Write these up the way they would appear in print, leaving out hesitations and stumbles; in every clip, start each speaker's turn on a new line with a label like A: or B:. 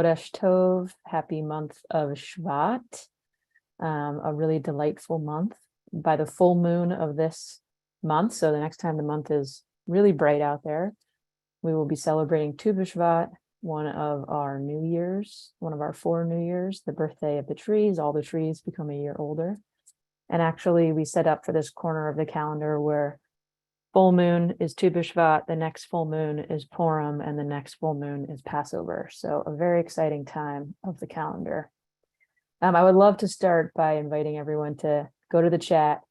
A: Chodesh Tov, happy month of Shvat, a really delightful month. By the full moon of this month, so the next time the month is really bright out there, we will be celebrating Tu B'Shvat, one of our New Year's, one of our 4 New Years, the birthday of the trees. All the trees become a year older. And actually, we set up for this corner of the calendar where full moon is Tu B'Shvat, the next full moon is Purim, and the next full moon is Passover. So a very exciting time of the calendar. I would love to start by inviting everyone to go to the chat.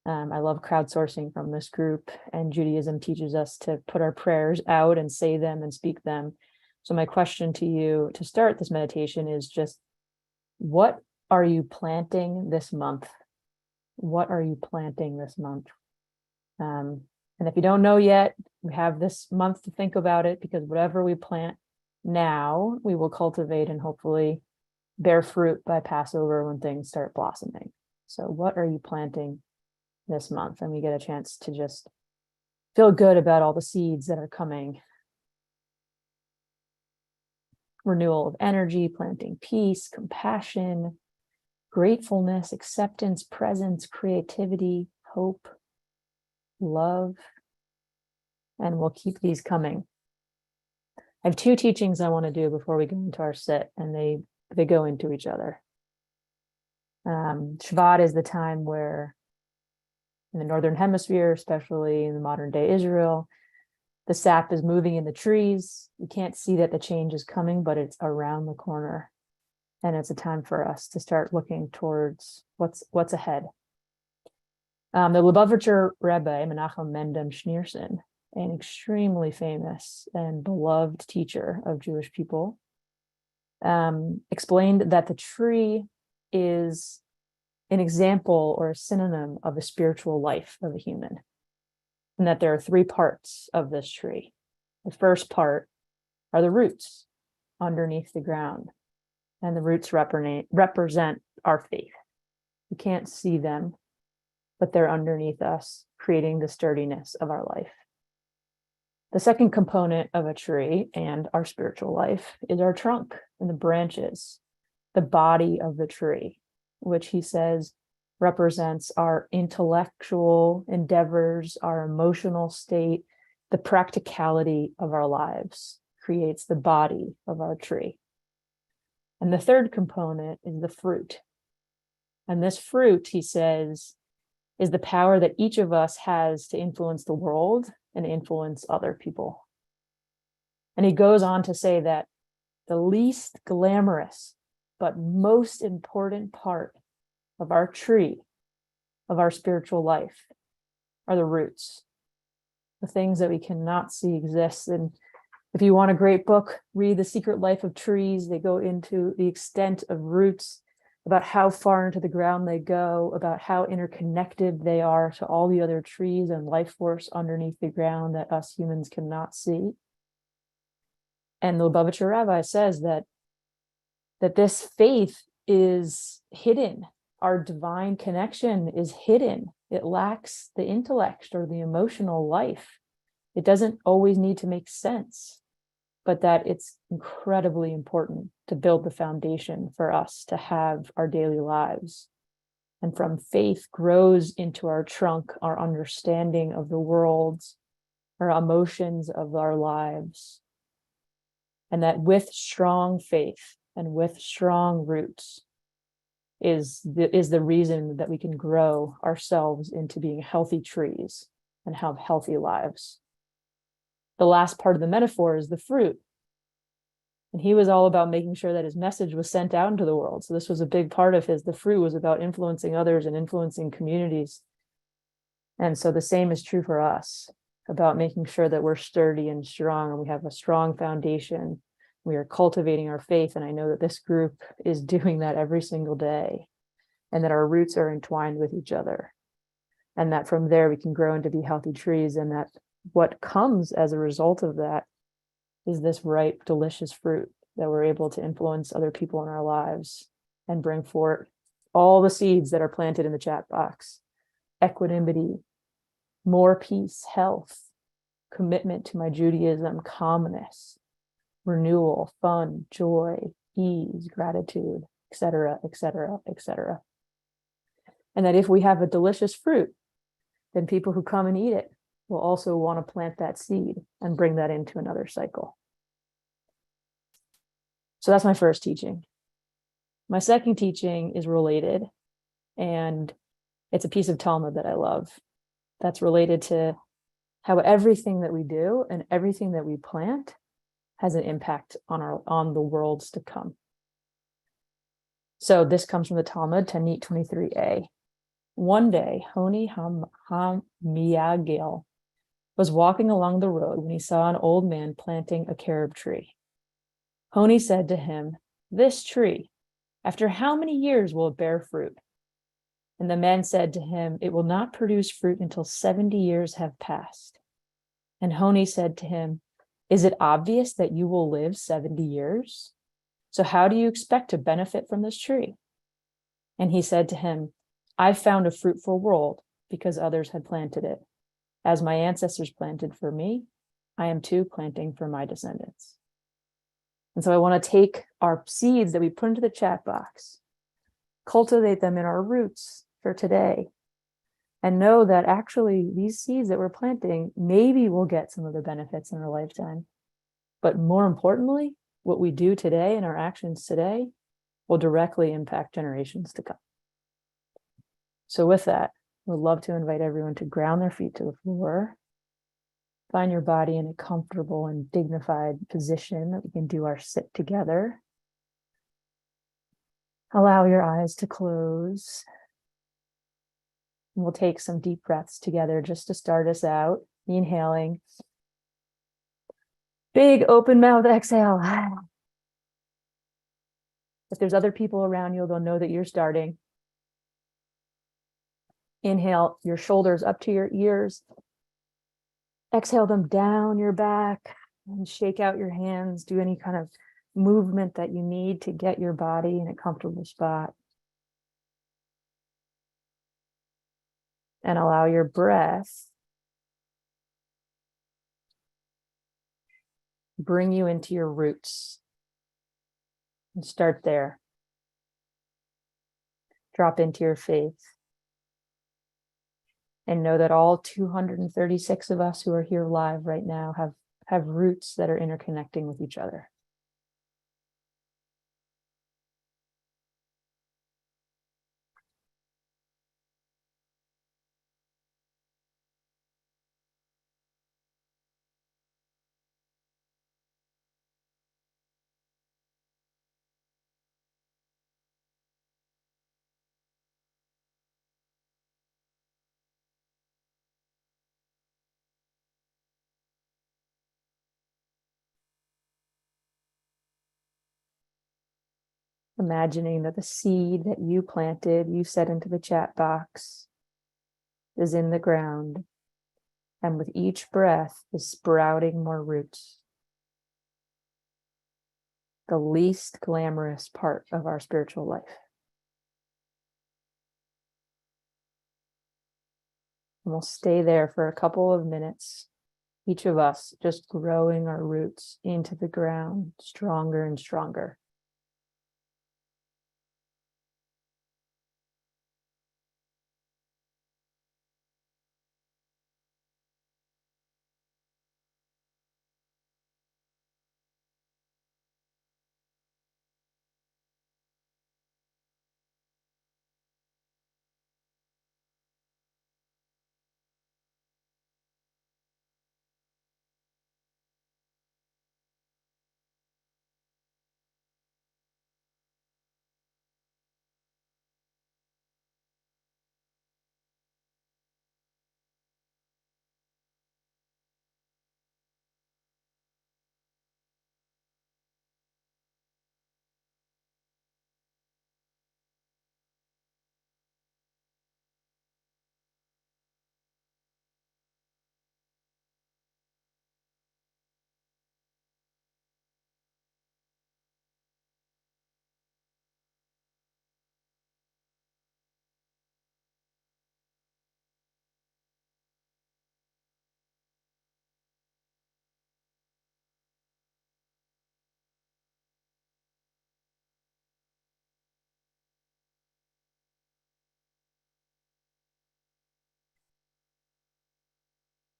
A: I love crowdsourcing from this group, and Judaism teaches us to put our prayers out and say them and speak them. So my question to you to start this meditation is just, what are you planting this month? What are you planting this month? And if you don't know yet, we have this month to think about it, because whatever we plant now, we will cultivate and hopefully bear fruit by Passover when things start blossoming. So what are you planting this month? And we get a chance to just feel good about all the seeds that are coming. Renewal of energy, planting peace, compassion, gratefulness, acceptance, presence, creativity, hope, love, and we'll keep these coming. I have 2 teachings I want to do before we go into our sit, and they go into each other. Shvat is the time where, in the Northern Hemisphere, especially in the modern day Israel, the sap is moving in the trees. You can't see that the change is coming, but it's around the corner. And it's a time for us to start looking towards what's ahead. The Lubavitcher Rebbe, Menachem Mendem Schneerson, an extremely famous and beloved teacher of Jewish people, explained that the tree is an example or a synonym of a spiritual life of a human, and that there are 3 parts of this tree. The first part are the roots underneath the ground, and the roots represent our faith. You can't see them, but they're underneath us, creating the sturdiness of our life. The second component of a tree and our spiritual life is our trunk and the branches, the body of the tree, which he says represents our intellectual endeavors, our emotional state, the practicality of our lives, creates the body of our tree. And the third component is the fruit. And this fruit, he says, is the power that each of us has to influence the world and influence other people. And he goes on to say that the least glamorous but most important part of our tree, of our spiritual life, are the roots, the things that we cannot see exist. And if you want a great book, read The Secret Life of Trees. They go into the extent of roots, about how far into the ground they go, about how interconnected they are to all the other trees and life force underneath the ground that us humans cannot see. And the Lubavitcher Rabbi says that this faith is hidden. Our divine connection is hidden. It lacks the intellect or the emotional life. It doesn't always need to make sense, but that it's incredibly important to build the foundation for us to have our daily lives. And from faith grows into our trunk, our understanding of the world, our emotions of our lives. And that with strong faith and with strong roots is the reason that we can grow ourselves into being healthy trees and have healthy lives. The last part of the metaphor is the fruit. And he was all about making sure that his message was sent out into the world. So this was a big part of the fruit was about influencing others and influencing communities. And so the same is true for us, about making sure that we're sturdy and strong and we have a strong foundation. We are cultivating our faith. And I know that this group is doing that every single day, and that our roots are entwined with each other. And that from there we can grow into be healthy trees, and that what comes as a result of that is this ripe, delicious fruit that we're able to influence other people in our lives and bring forth all the seeds that are planted in the chat box. Equanimity, more peace, health, commitment to my Judaism, calmness, renewal, fun, joy, ease, gratitude, etc., etc., etc. And that if we have a delicious fruit, then people who come and eat it will also want to plant that seed and bring that into another cycle. So that's my first teaching. My second teaching is related, and it's a piece of Talmud that I love that's related to how everything that we do and everything that we plant has an impact on the worlds to come. So this comes from the Talmud, Tanit 23a. One day, Honi Hamiyagil was walking along the road when he saw an old man planting a carob tree. Honi said to him, "This tree, after how many years will it bear fruit?" And the man said to him, "It will not produce fruit until 70 years have passed." And Honi said to him, "Is it obvious that you will live 70 years? So how do you expect to benefit from this tree?" And he said to him, "I found a fruitful world because others had planted it. As my ancestors planted for me, I am too planting for my descendants." And so I want to take our seeds that we put into the chat box, cultivate them in our roots for today, and know that actually these seeds that we're planting, maybe we'll get some of the benefits in our lifetime. But more importantly, what we do today and our actions today will directly impact generations to come. So with that, we'd love to invite everyone to ground their feet to the floor. Find your body in a comfortable and dignified position that we can do our sit together. Allow your eyes to close. And we'll take some deep breaths together just to start us out. Inhaling. Big open mouth exhale. If there's other people around you, they'll know that you're starting. Inhale your shoulders up to your ears. Exhale them down your back and shake out your hands. Do any kind of movement that you need to get your body in a comfortable spot. And allow your breath bring you into your roots. And start there. Drop into your faith. And know that all 236 of us who are here live right now have roots that are interconnecting with each other. Imagining that the seed that you planted, you set into the chat box, is in the ground, and with each breath is sprouting more roots. The least glamorous part of our spiritual life. And we'll stay there for a couple of minutes, each of us just growing our roots into the ground, stronger and stronger.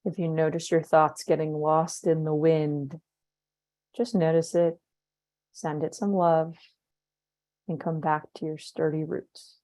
A: If you notice your thoughts getting lost in the wind, just notice it, send it some love, and come back to your sturdy roots.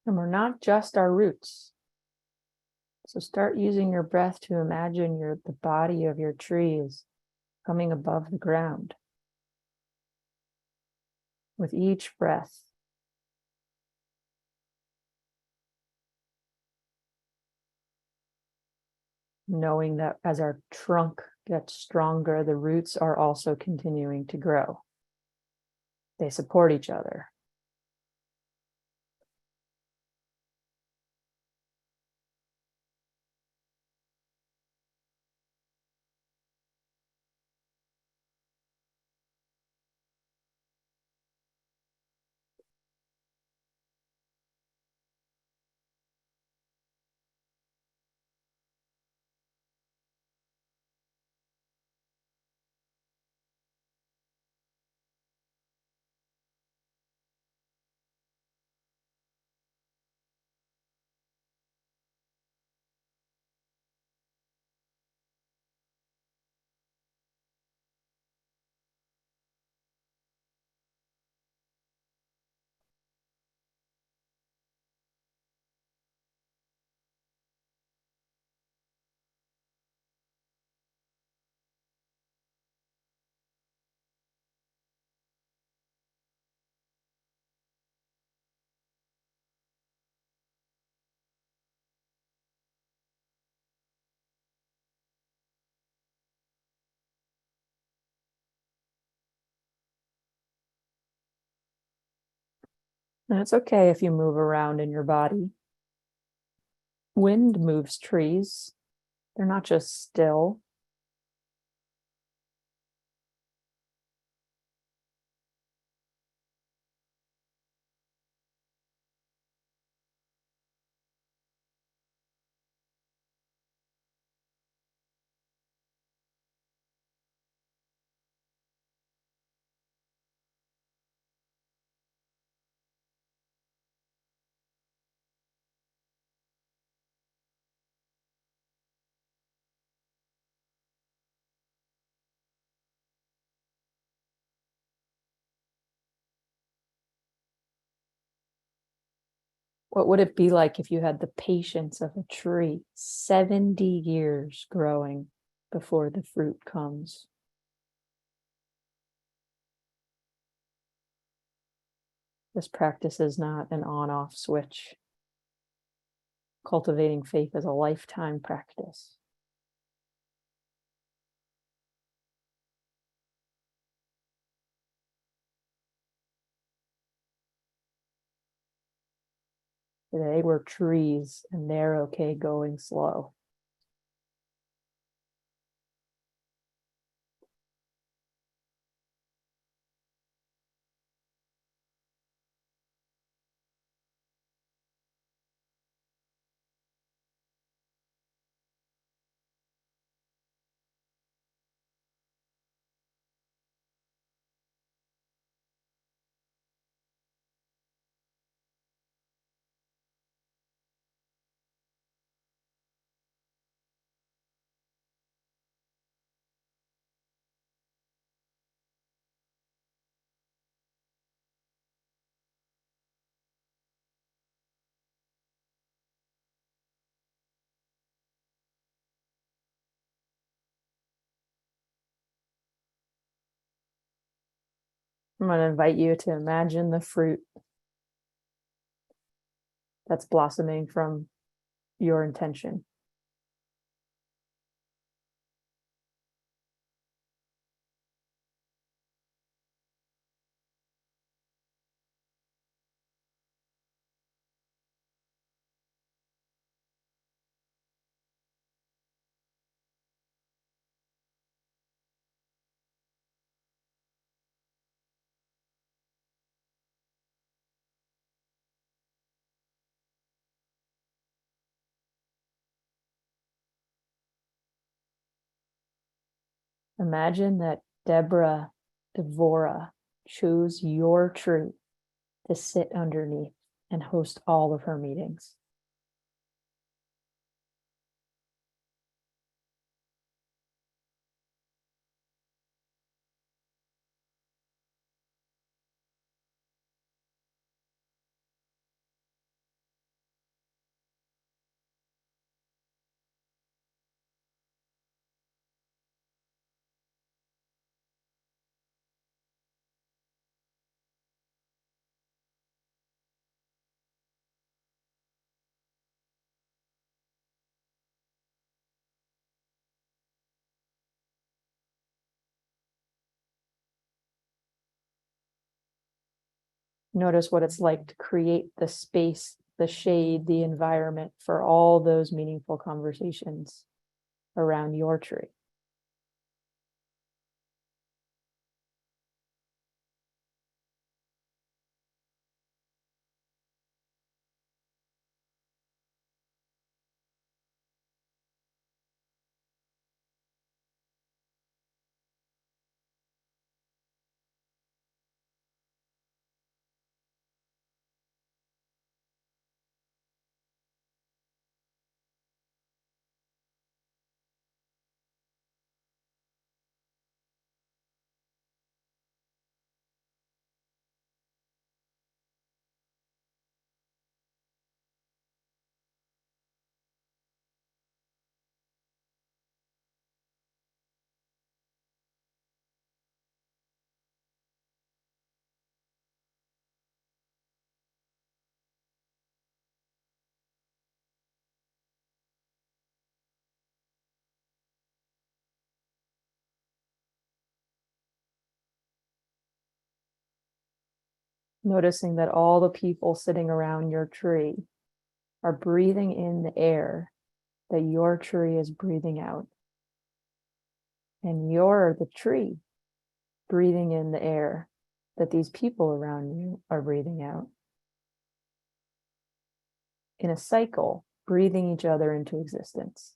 A: And we're not just our roots. So start using your breath to imagine the body of your tree is coming above the ground. With each breath, knowing that as our trunk gets stronger, the roots are also continuing to grow. They support each other. And it's okay if you move around in your body. Wind moves trees. They're not just still. What would it be like if you had the patience of a tree, 70 years growing before the fruit comes? This practice is not an on-off switch. Cultivating faith is a lifetime practice. Today we're trees and they're okay going slow. I'm going to invite you to imagine the fruit that's blossoming from your intention. Imagine that Devorah chose your tree to sit underneath and host all of her meetings. Notice what it's like to create the space, the shade, the environment for all those meaningful conversations around your tree. Noticing that all the people sitting around your tree are breathing in the air that your tree is breathing out. And you're the tree breathing in the air that these people around you are breathing out. In a cycle, breathing each other into existence.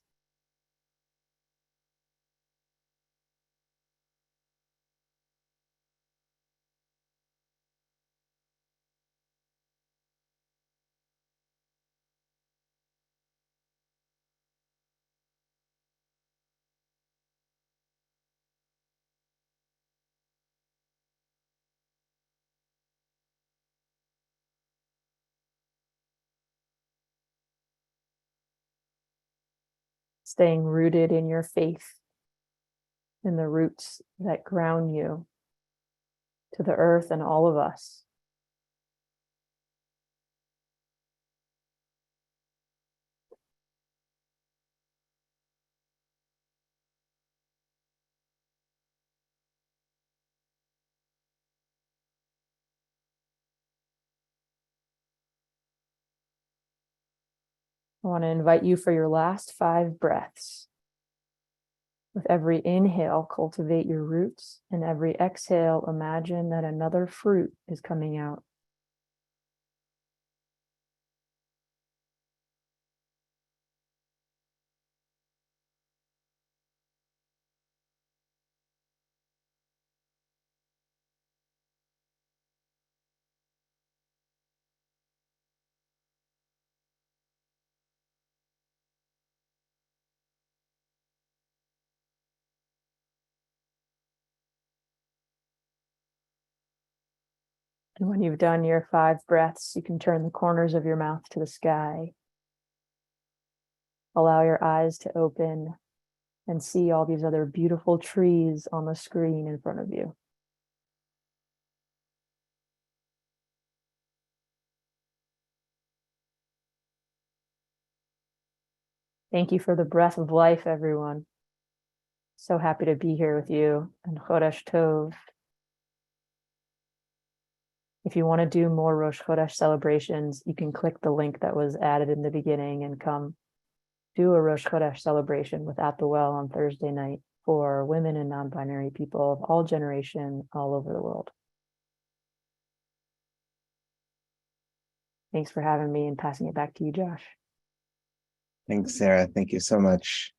A: Staying rooted in your faith, in the roots that ground you to the earth and all of us. I want to invite you for your last 5 breaths. With every inhale, cultivate your roots, and every exhale, imagine that another fruit is coming out. And when you've done your 5 breaths, you can turn the corners of your mouth to the sky. Allow your eyes to open and see all these other beautiful trees on the screen in front of you. Thank you for the breath of life, everyone. So happy to be here with you. And Chodesh Tov. If you want to do more Rosh Chodesh celebrations, you can click the link that was added in the beginning and come do a Rosh Chodesh celebration with At the Well on Thursday night for women and non-binary people of all generation all over the world. Thanks for having me and passing it back to you, Josh.
B: Thanks, Sarah. Thank you so much.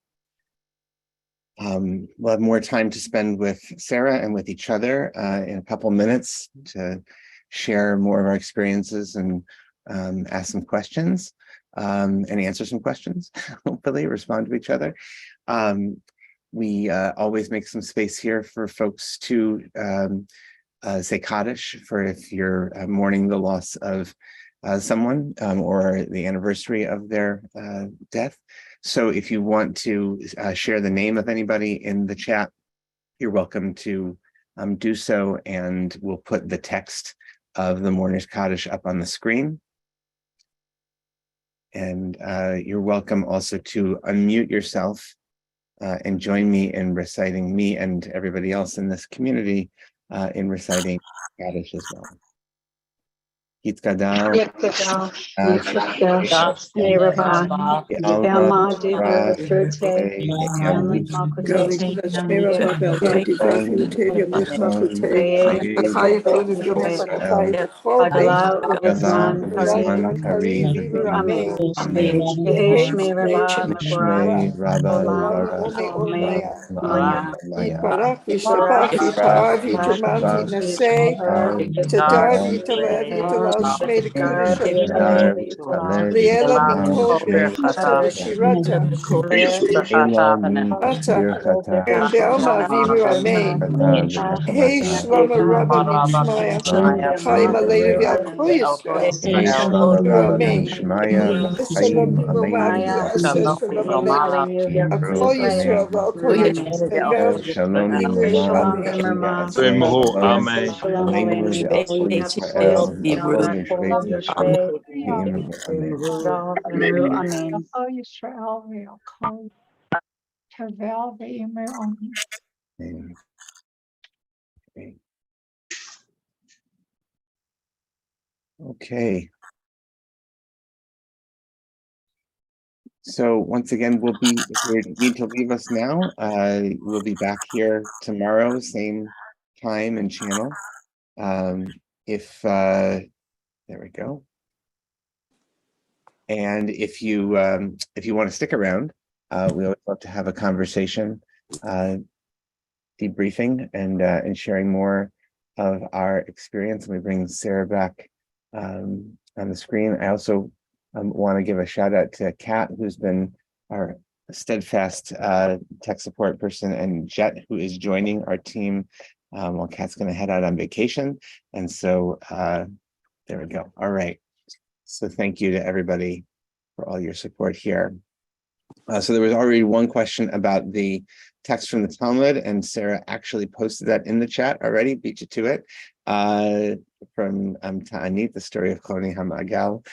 B: We'll have more time to spend with Sarah and with each other in a couple minutes to share more of our experiences and ask some questions and answer some questions, hopefully respond to each other. We always make some space here for folks to say Kaddish for if you're mourning the loss of someone or the anniversary of their death. So if you want to share the name of anybody in the chat, you're welcome to do so, and we'll put the text of the Mourner's Kaddish up on the screen. And you're welcome also to unmute yourself and join me in reciting, me and everybody else in this community in reciting Kaddish as well. Yitkadal,
C: And Belma Vimu Amen. Hey Shlama Rabba Mishmaya. Chaim Aleinu V'Al Yisrael. Amen. Shalom B'Mamad V'Aseh Shalom Aleinu. Akol Yisrael V'Al Kol Yisrael.
B: Shalom,
D: Amen.
B: Okay. So once again, we'll be, if you need to leave us now, we'll be back here tomorrow, same time and channel. There we go. And if you want to stick around, we always love to have a conversation, debriefing and sharing more of our experience. And we bring Sarah back on the screen. I also want to give a shout out to Kat, who's been our steadfast tech support person, and Jet, who is joining our team while Kat's going to head out on vacation. And so there we go. All right. So thank you to everybody for all your support here. So there was already one question about the text from the Talmud, and Sarah actually posted that in the chat already, beat you to it, from Ta'anit, the story of Choni Hamagal,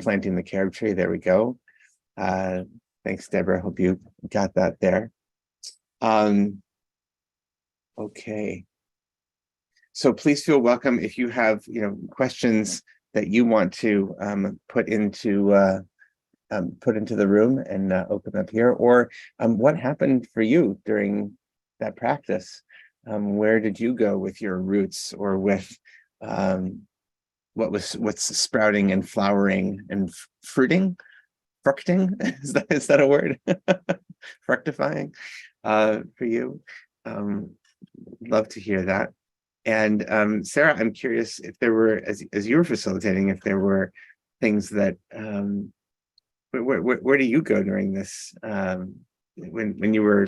B: planting the carob tree. There we go. Thanks, Deborah. Hope you got that there. Okay. So please feel welcome if you have questions that you want to put into the room and open up here, or what happened for you during that practice? Where did you go with your roots, or with what's sprouting and flowering and fruiting? Is that a word? Fructifying for you. Love to hear that. And Sarah, I'm curious if there were, as you were facilitating, if there were things that where do you go during this when you were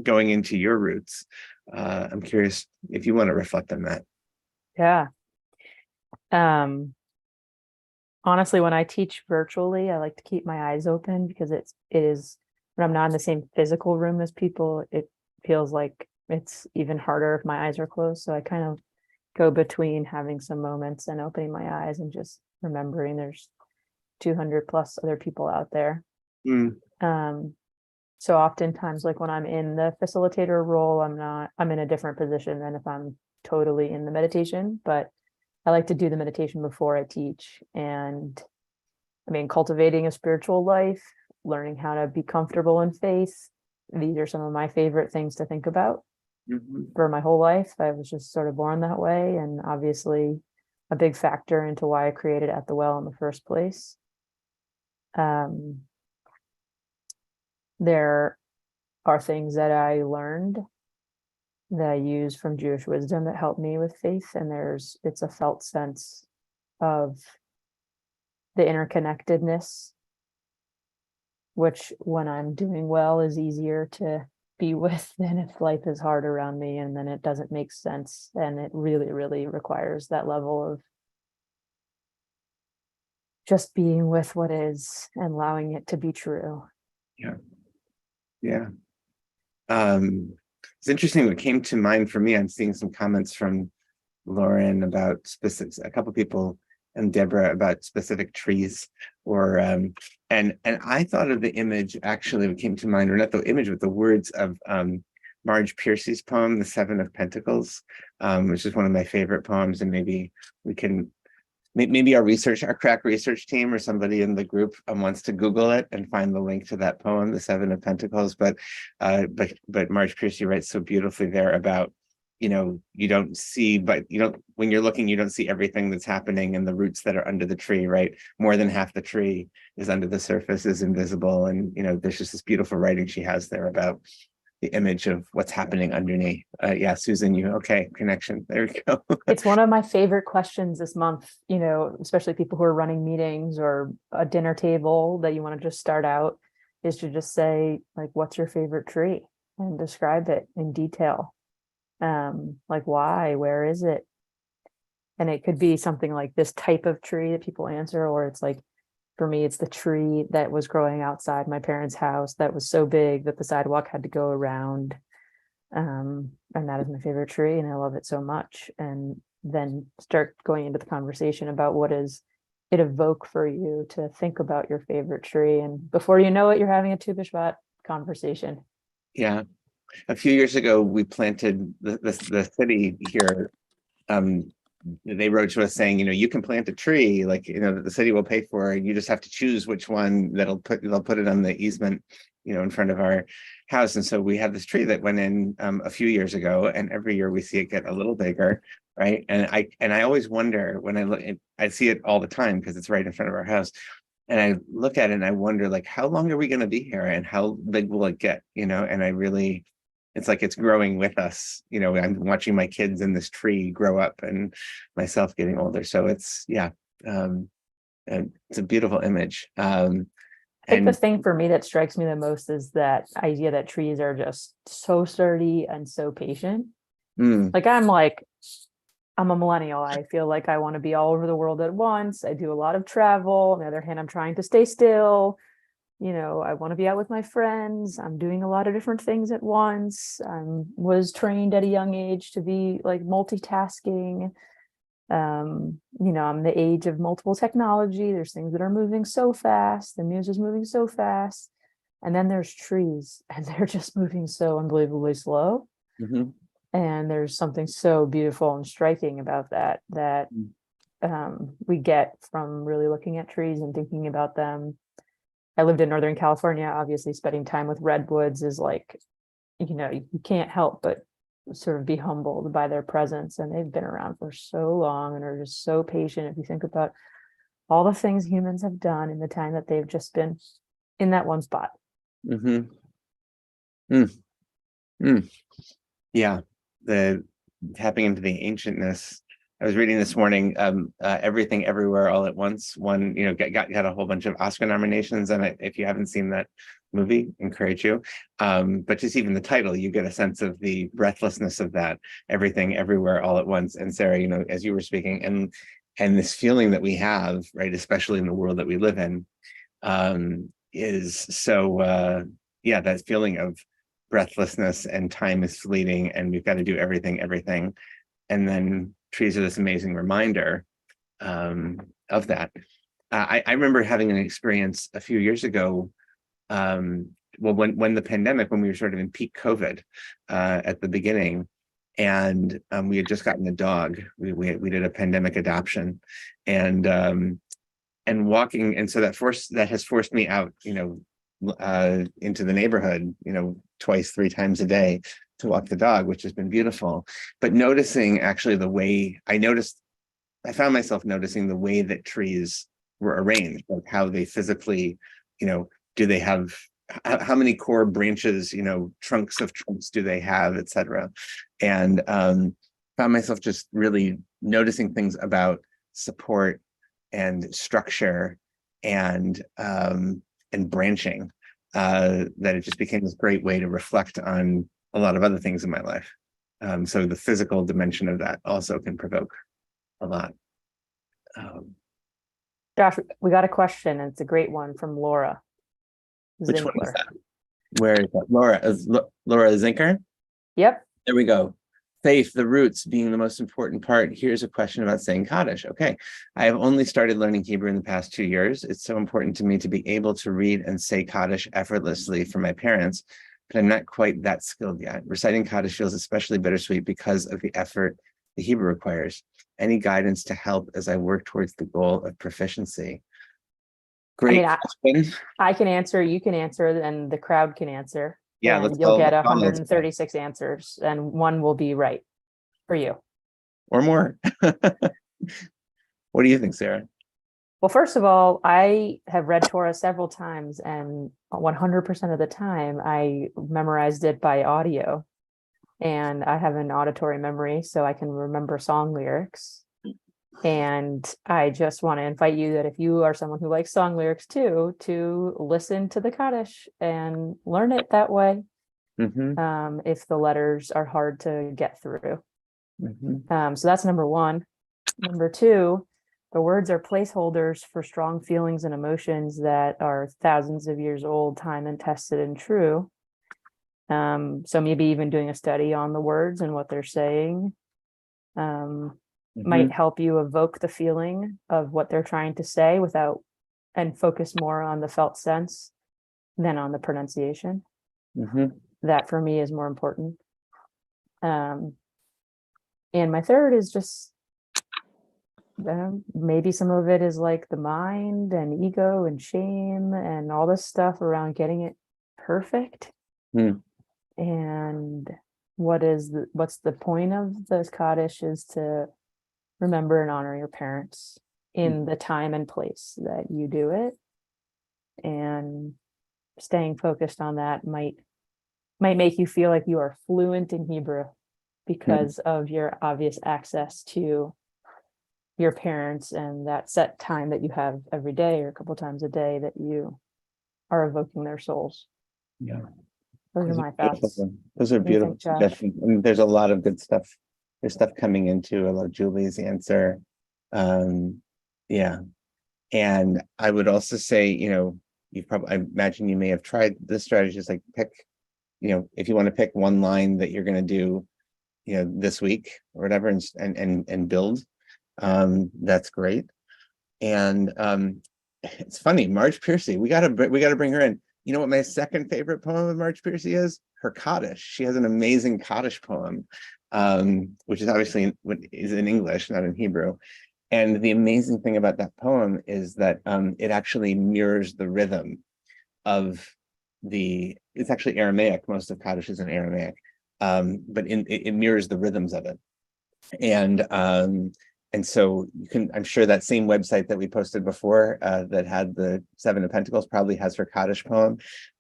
B: going into your roots? I'm curious if you want to reflect on that.
A: Yeah. Honestly, when I teach virtually, I like to keep my eyes open, because it is when I'm not in the same physical room as people, it feels like it's even harder if my eyes are closed. So I kind of go between having some moments and opening my eyes and just remembering there's 200 plus other people out there.
B: Mm.
A: So oftentimes, like when I'm in the facilitator role, I'm in a different position than if I'm totally in the meditation, but I like to do the meditation before I teach. And I mean, cultivating a spiritual life, learning how to be comfortable in faith. These are some of my favorite things to think about for my whole life. I was just sort of born that way. And obviously a big factor into why I created At the Well in the first place. There are things that I learned that I use from Jewish wisdom that help me with faith. And it's a felt sense of the interconnectedness, which when I'm doing well is easier to be with than if life is hard around me and then it doesn't make sense. And it really, really requires that level of just being with what is and allowing it to be true.
B: Yeah. Yeah. It's interesting. What came to mind for me, I'm seeing some comments from Lauren about specific, a couple people, and Deborah about specific trees, or and I thought of the image, actually what came to mind, or not the image, but the words of Marge Piercy's poem, The Seven of Pentacles, which is one of my favorite poems, and maybe we can, maybe our crack research team or somebody in the group wants to Google it and find the link to that poem, The Seven of Pentacles. But Marge Piercy writes so beautifully there about, you don't see, but when you're looking, you don't see everything that's happening and the roots that are under the tree, right? More than half the tree is under the surface, is invisible. And, there's just this beautiful writing she has there about the image of what's happening underneath. Yeah, Susan, okay, connection. There we go.
A: It's one of my favorite questions this month, especially people who are running meetings or a dinner table that you want to just start out, is to just say, like, what's your favorite tree, and describe it in detail. Like why, where is it? And it could be something like this type of tree that people answer, or it's like, for me, it's the tree that was growing outside my parents' house that was so big that the sidewalk had to go around. And that is my favorite tree, and I love it so much. And then start going into the conversation about what does it evoke for you to think about your favorite tree. And before you know it, you're having a Tu B'Shvat conversation.
B: Yeah. A few years ago, we planted the city here. They wrote to us saying, you can plant a tree, like, that the city will pay for. You just have to choose which one they'll put it on the easement, in front of our house. And so we had this tree that went in a few years ago, and every year we see it get a little bigger, right? And I always wonder, when I look, I see it all the time because it's right in front of our house. And I look at it and I wonder, like, how long are we going to be here, and how big will it get? And I really, it's like it's growing with us. I'm watching my kids in this tree grow up and myself getting older. So it's, it's a beautiful image.
A: I think the thing for me that strikes me the most is that idea that trees are just so sturdy and so patient. Like I'm a millennial. I feel like I want to be all over the world at once. I do a lot of travel. On the other hand, I'm trying to stay still. I want to be out with my friends. I'm doing a lot of different things at once. I was trained at a young age to be like multitasking. I'm the age of multiple technology. There's things that are moving so fast. The news is moving so fast. And then there's trees, and they're just moving so unbelievably slow. And there's something so beautiful and striking about that we get from really looking at trees and thinking about them. I lived in Northern California. Obviously, spending time with redwoods is like, you can't help but sort of be humbled by their presence. And they've been around for so long and are just so patient. If you think about all the things humans have done in the time that they've just been in that one spot.
B: Yeah, the tapping into the ancientness. I was reading this morning, Everything Everywhere All at Once. One, got a whole bunch of Oscar nominations, and if you haven't seen that movie, encourage you. But just even the title, you get a sense of the breathlessness of that. Everything Everywhere All at Once. And Sarah, as you were speaking, and this feeling that we have, right, especially in the world that we live in, is so that feeling of breathlessness, and time is fleeting, and we've got to do everything. And then trees are this amazing reminder of that. I remember having an experience a few years ago. Well, when the pandemic, when we were sort of in peak COVID at the beginning, and we had just gotten a dog. We did a pandemic adoption, and walking, and so that has forced me out, into the neighborhood, twice, 3 times a day to walk the dog, which has been beautiful. But noticing actually I found myself noticing the way that trees were arranged, like how they physically, do they have, how many core branches, trunks of trunks do they have, etc. And found myself just really noticing things about support and structure and branching, that it just became this great way to reflect on a lot of other things in my life. So the physical dimension of that also can provoke a lot.
A: Josh, we got a question, and it's a great one from Laura
B: Which
A: Zinkler.
B: one is that? Where is that? Laura Zinker?
A: Yep.
B: There we go. Faith, the roots being the most important part. Here's a question about saying Kaddish. Okay. I have only started learning Hebrew in the past 2 years. It's so important to me to be able to read and say Kaddish effortlessly for my parents, but I'm not quite that skilled yet. Reciting Kaddish feels especially bittersweet because of the effort the Hebrew requires. Any guidance to help as I work towards the goal of proficiency? Great question.
A: I can answer, you can answer, and the crowd can answer.
B: Yeah,
A: and
B: let's
A: you'll get
B: let's
A: 136 answers, and one will be right for you.
B: Or more. What do you think, Sarah?
A: Well, first of all, I have read Torah several times, and 100% of the time I memorized it by audio. And I have an auditory memory, so I can remember song lyrics. And I just want to invite you that if you are someone who likes song lyrics too, to listen to the Kaddish and learn it that way. If the letters are hard to get through. So that's number one. Number two, the words are placeholders for strong feelings and emotions that are thousands of years old, time and tested and true. So maybe even doing a study on the words and what they're saying might help you evoke the feeling of what they're trying to say and focus more on the felt sense than on the pronunciation. That for me is more important. And my third is just maybe some of it is like the mind and ego and shame and all this stuff around getting it perfect. And what's the point of the Kaddish is to remember and honor your parents in the time and place that you do it, and staying focused on that might make you feel like you are fluent in Hebrew because of your obvious access to your parents and that set time that you have every day or a couple times a day that you are evoking their souls.
B: Yeah.
A: Those are my thoughts.
B: Those are beautiful suggestions. I mean, there's a lot of good stuff. There's stuff coming into. I love Julie's answer. Yeah. And I would also say, I imagine you may have tried this strategy, just like pick, if you want to pick one line that you're going to do, this week or whatever, and build, that's great. And it's funny, Marge Piercy, we gotta bring her in. You know what my second favorite poem of Marge Piercy is? Her Kaddish. She has an amazing Kaddish poem, which is obviously is in English, not in Hebrew. And the amazing thing about that poem is that it actually mirrors the rhythm of it's actually Aramaic. Most of Kaddish is in Aramaic, but it mirrors the rhythms of it. And so you can, I'm sure that same website that we posted before that had the Seven of Pentacles probably has her Kaddish poem,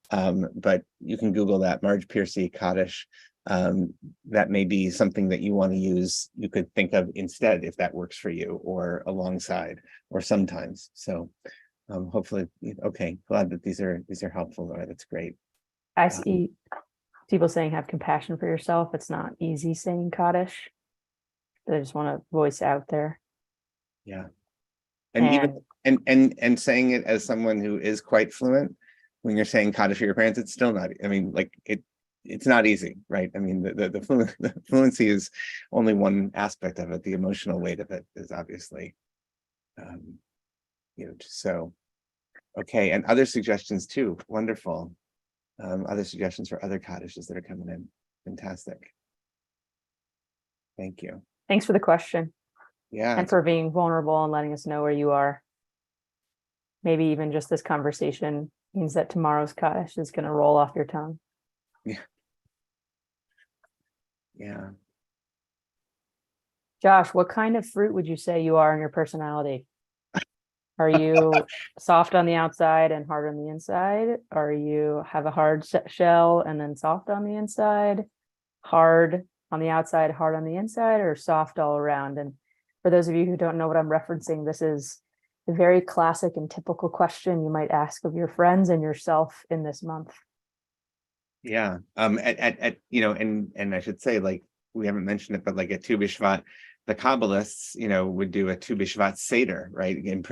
B: but you can Google that, Marge Piercy Kaddish. That may be something that you want to use, you could think of instead if that works for you, or alongside, or sometimes. So hopefully, okay, glad that these are helpful, Laura. That's great.
A: I see people saying have compassion for yourself. It's not easy saying Kaddish. I just want to voice out there.
B: Yeah. And even and saying it as someone who is quite fluent, when you're saying Kaddish for your parents, it's still not, I mean, like it's not easy, right? I mean, the fluency is only one aspect of it. The emotional weight of it is obviously huge. So, okay, and other suggestions too. Wonderful. Other suggestions for other kadishes that are coming in. Fantastic. Thank you.
A: Thanks for the question
B: Yeah,
A: and for being vulnerable and letting us know where you are. Maybe even just this conversation means that tomorrow's Kaddish is going to roll off your tongue.
B: yeah.
A: Josh, what kind of fruit would you say you are in your personality? Are you soft on the outside and hard on the inside? Are you have a hard shell and then soft on the inside? Hard on the outside, hard on the inside, or soft all around? And for those of you who don't know what I'm referencing, this is a very classic and typical question you might ask of your friends and yourself in this month.
B: Yeah. At you know, and I should say, like, we haven't mentioned it, but like at Tu B'Shvat, the Kabbalists, you know, would do a Tu B'Shvat Seder, right? Again,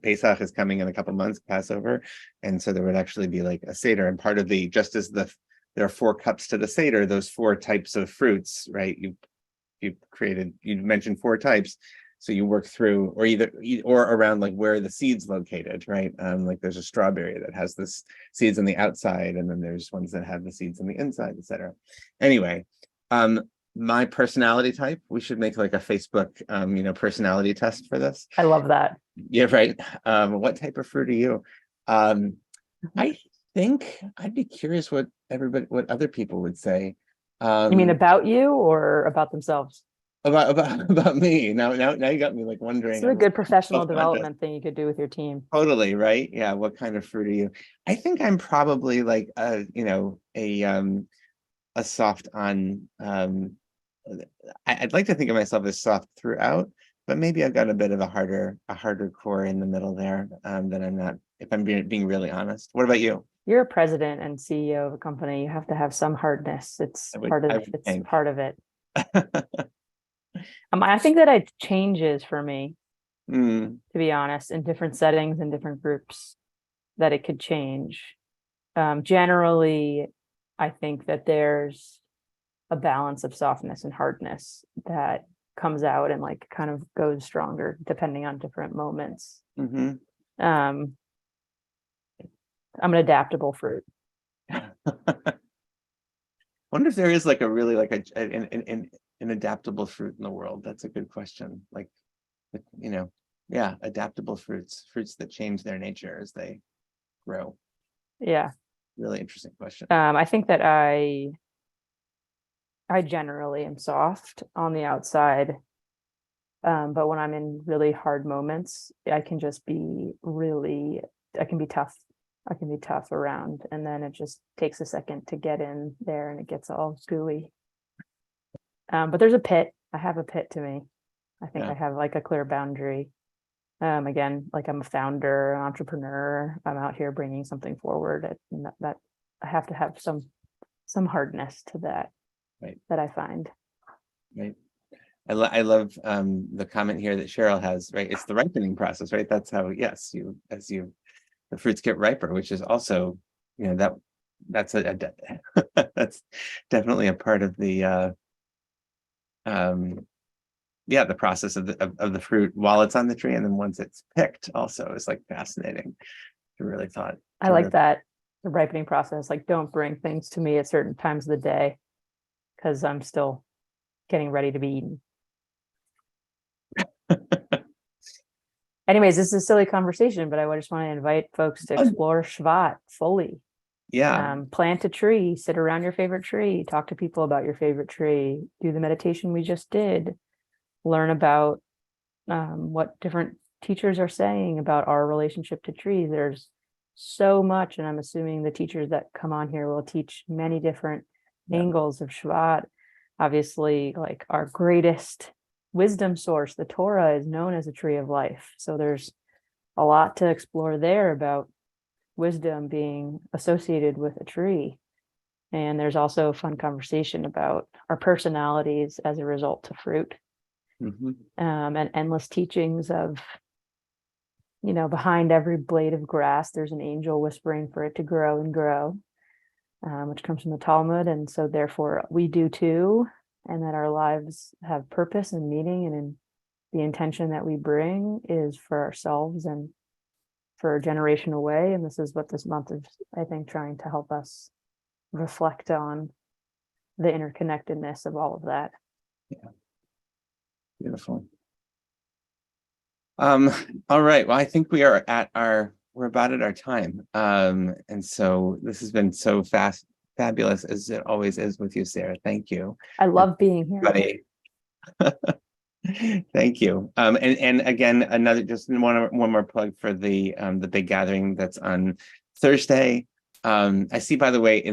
B: Pesach is coming in a couple months, Passover, and so there would actually be like a Seder, and part of the, just as there are 4 cups to the Seder, those 4 types of fruits, right? You mentioned 4 types. So you work through, or around like where the seed's located, right? Like there's a strawberry that has this seeds on the outside, and then there's ones that have the seeds on the inside, etc. Anyway, my personality type, we should make like a Facebook, personality test for this.
A: I love that.
B: Yeah, right. What type of fruit are you? I think I'd be curious what other people would say.
A: You mean about you or about themselves?
B: About me. Now you got me like wondering.
A: This is a good professional development thing you could do with your team.
B: Totally, right? Yeah. What kind of fruit are you? I think I'm probably like a soft on. I'd like to think of myself as soft throughout, but maybe I've got a bit of a harder core in the middle there. That I'm not, if I'm being really honest. What about you?
A: You're a president and CEO of a company. You have to have some hardness. It's part of it. I think that it changes for me, to be honest, in different settings and different groups, that it could change. Generally, I think that there's a balance of softness and hardness that comes out and like kind of goes stronger depending on different moments. I'm an adaptable fruit.
B: Wonder if there is like a really like an adaptable fruit in the world. That's a good question. Like, adaptable fruits that change their nature as they grow.
A: Yeah.
B: Really interesting question.
A: I think that I generally am soft on the outside. But when I'm in really hard moments, I can be tough. I can be tough around, and then it just takes a second to get in there and it gets all gooey. But there's a pit. I have a pit to me. I think I have like a clear boundary. Again, like I'm a founder, an entrepreneur. I'm out here bringing something forward, and that I have to have some hardness to that,
B: right,
A: that I find.
B: Right. I love the comment here that Cheryl has, right? It's the ripening process, right? That's how, yes, the fruits get riper, which is also, that's that's definitely a part of the the process of the fruit while it's on the tree, and then once it's picked also is like fascinating. I
A: like that, the ripening process. Like, don't bring things to me at certain times of the day because I'm still getting ready to be eaten. Anyways, this is a silly conversation, but I just want to invite folks to explore Shvat fully.
B: Yeah.
A: Plant a tree, sit around your favorite tree, talk to people about your favorite tree, do the meditation we just did, learn about what different teachers are saying about our relationship to trees. There's so much, and I'm assuming the teachers that come on here will teach many different angles of Shvat. Obviously, like our greatest wisdom source, the Torah, is known as a tree of life. So there's a lot to explore there about wisdom being associated with a tree. And there's also a fun conversation about our personalities as a result to fruit. And endless teachings of, behind every blade of grass, there's an angel whispering for it to grow and grow, which comes from the Talmud. And so therefore we do too. And that our lives have purpose and meaning, and the intention that we bring is for ourselves and for a generation away. And this is what this month is, I think, trying to help us reflect on the interconnectedness of all of that.
B: Yeah. Beautiful. All right. Well, I think we're about at our time. And so this has been so fabulous as it always is with you, Sarah. Thank you.
A: I love being here.
B: Buddy. Thank you. And again, just one more plug for the big gathering that's on Thursday. I see, by the way,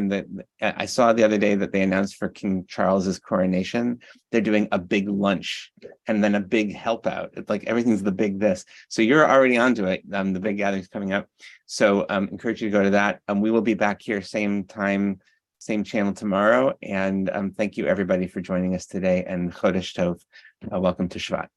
B: I saw the other day that they announced for King Charles's coronation, they're doing a big lunch and then a big help out. It's like everything's the big this. So you're already onto it. The big gathering's coming up. So encourage you to go to that. We will be back here same time, same channel tomorrow. And thank you everybody for joining us today, and Chodesh Tov. Welcome to Shvat.